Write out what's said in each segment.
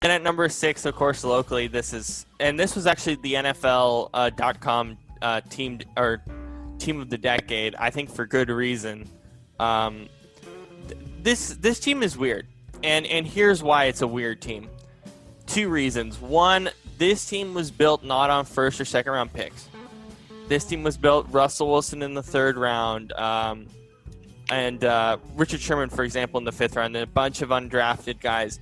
And at number 6, of course, locally, this was actually the NFL.com team of the decade. I think for good reason. This team is weird, and here's why it's a weird team. 2 reasons. One, this team was built not on first or second round picks. This team was built Russell Wilson in the 3rd round, and Richard Sherman, for example, in the 5th round, and a bunch of undrafted guys.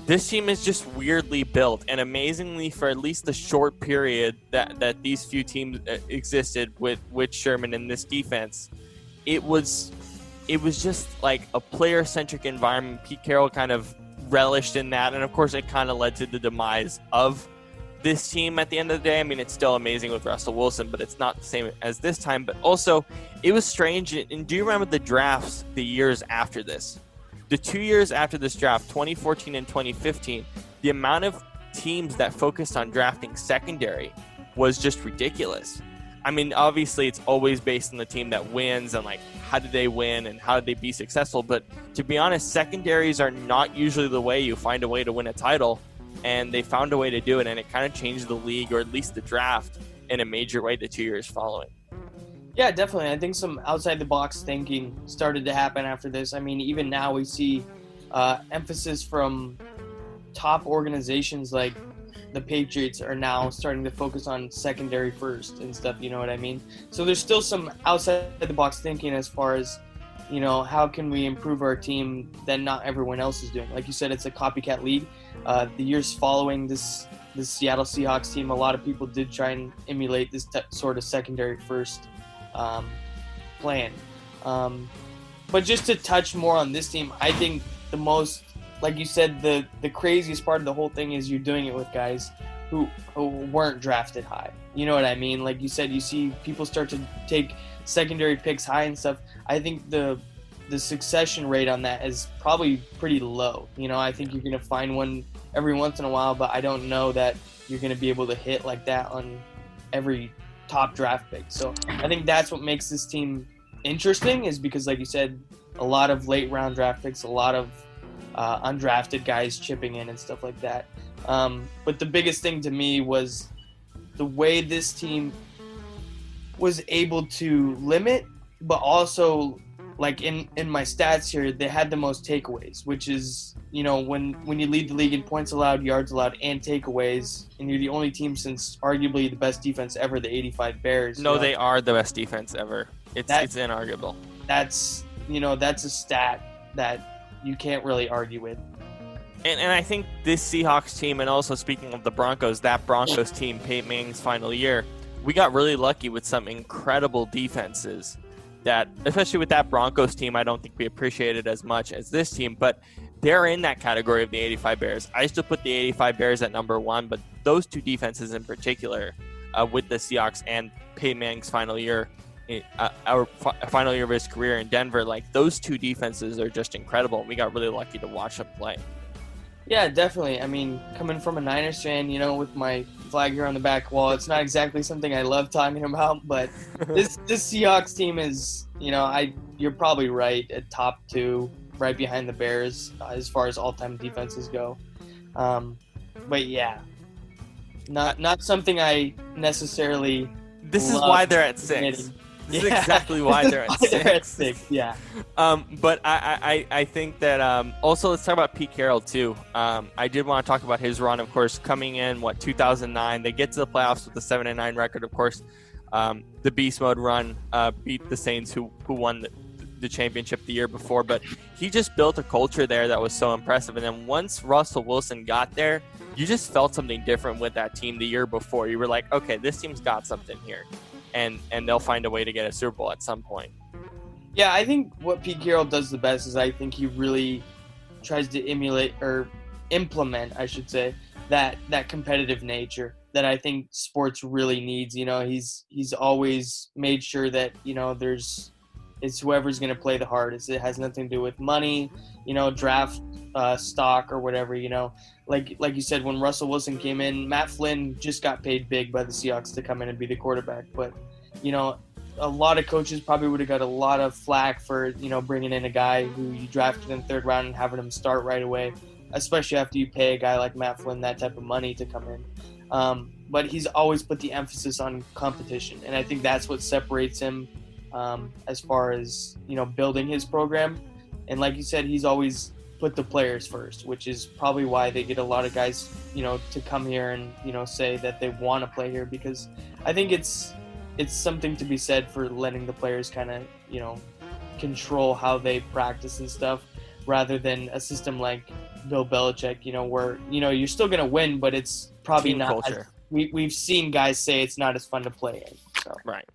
This team is just weirdly built, and amazingly, for at least the short period that these few teams existed with Sherman in this defense, it was just like a player-centric environment. Pete Carroll kind of relished in that, and of course, it kind of led to the demise of this team at the end of the day. I mean, it's still amazing with Russell Wilson, but it's not the same as this time. But also, it was strange. And do you remember the drafts the years after this? The 2 years after this draft, 2014 and 2015, the amount of teams that focused on drafting secondary was just ridiculous. I mean, obviously, it's always based on the team that wins and, like, how did they win and how did they be successful. But to be honest, secondaries are not usually the way you find a way to win a title. And they found a way to do it, and it kind of changed the league, or at least the draft, in a major way the 2 years following. Yeah, definitely. I think some outside-the-box thinking started to happen after this. I mean, even now we see emphasis from top organizations like the Patriots are now starting to focus on secondary first and stuff, you know what I mean? So there's still some outside-the-box thinking as far as, you know, how can we improve our team that not everyone else is doing? Like you said, it's a copycat league. The years following this Seattle Seahawks team, a lot of people did try and emulate this sort of secondary first plan. But just to touch more on this team, I think the most, like you said, the craziest part of the whole thing is you're doing it with guys who weren't drafted high. You know what I mean? Like you said, you see people start to take secondary picks high and stuff. I think the succession rate on that is probably pretty low. You know, I think you're going to find one every once in a while, but I don't know that you're going to be able to hit like that on every top draft pick. So I think that's what makes this team interesting, is because, like you said, a lot of late round draft picks, a lot of undrafted guys chipping in and stuff like that. But the biggest thing to me was the way this team was able to limit, but also, like in my stats here, they had the most takeaways, which is, you know, when you lead the league in points allowed, yards allowed, and takeaways, and you're the only team since arguably the best defense ever, the 85 Bears. No, they are the best defense ever. It's inarguable. That's a stat that you can't really argue with. And I think this Seahawks team, and also speaking of the Broncos, that Broncos team, Peyton Manning's final year, we got really lucky with some incredible defenses that, especially with that Broncos team, I don't think we appreciated as much as this team, but they're in that category of the 85 Bears. I still put the 85 Bears at number 1, but those two defenses in particular, with the Seahawks and Peyton Manning's final year, our final year of his career in Denver, like, those two defenses are just incredible, and we got really lucky to watch them play. Yeah, definitely. I mean, coming from a Niners fan, you know, with my flag here on the back wall, it's not exactly something I love talking about, but this Seahawks team is, you know, you're probably right, at top 2, right behind the Bears as far as all-time defenses go. But yeah, not something I necessarily. This is why they're at 6. This is exactly why they're at 6. They're at 6, yeah. But I think that also let's talk about Pete Carroll too. I did want to talk about his run, of course, coming in 2009. They get to the playoffs with a 7-9 record, of course. The beast mode run beat the Saints, who won the championship the year before. But he just built a culture there that was so impressive. And then once Russell Wilson got there, you just felt something different with that team the year before. You were like, okay, this team's got something here. And they'll find a way to get a Super Bowl at some point. Yeah, I think what Pete Carroll does the best is I think he really tries to emulate or implement, I should say, that competitive nature that I think sports really needs. You know, he's always made sure that, you know, it's whoever's going to play the hardest. It has nothing to do with money, you know, draft stock or whatever, you know. Like you said, when Russell Wilson came in, Matt Flynn just got paid big by the Seahawks to come in and be the quarterback. But, you know, a lot of coaches probably would have got a lot of flack for, you know, bringing in a guy who you drafted in the 3rd round and having him start right away. especially after you pay a guy like Matt Flynn that type of money to come in. But he's always put the emphasis on competition, and I think that's what separates him as far as, you know, building his program. And like you said, he's always put the players first, which is probably why they get a lot of guys, you know, to come here and, you know, say that they want to play here, because I think it's something to be said for letting the players kind of, you know, control how they practice and stuff, rather than a system like Bill Belichick, you know, where, you know, you're still going to win, but it's probably Team not culture. we've seen guys say it's not as fun to play in. So. Right.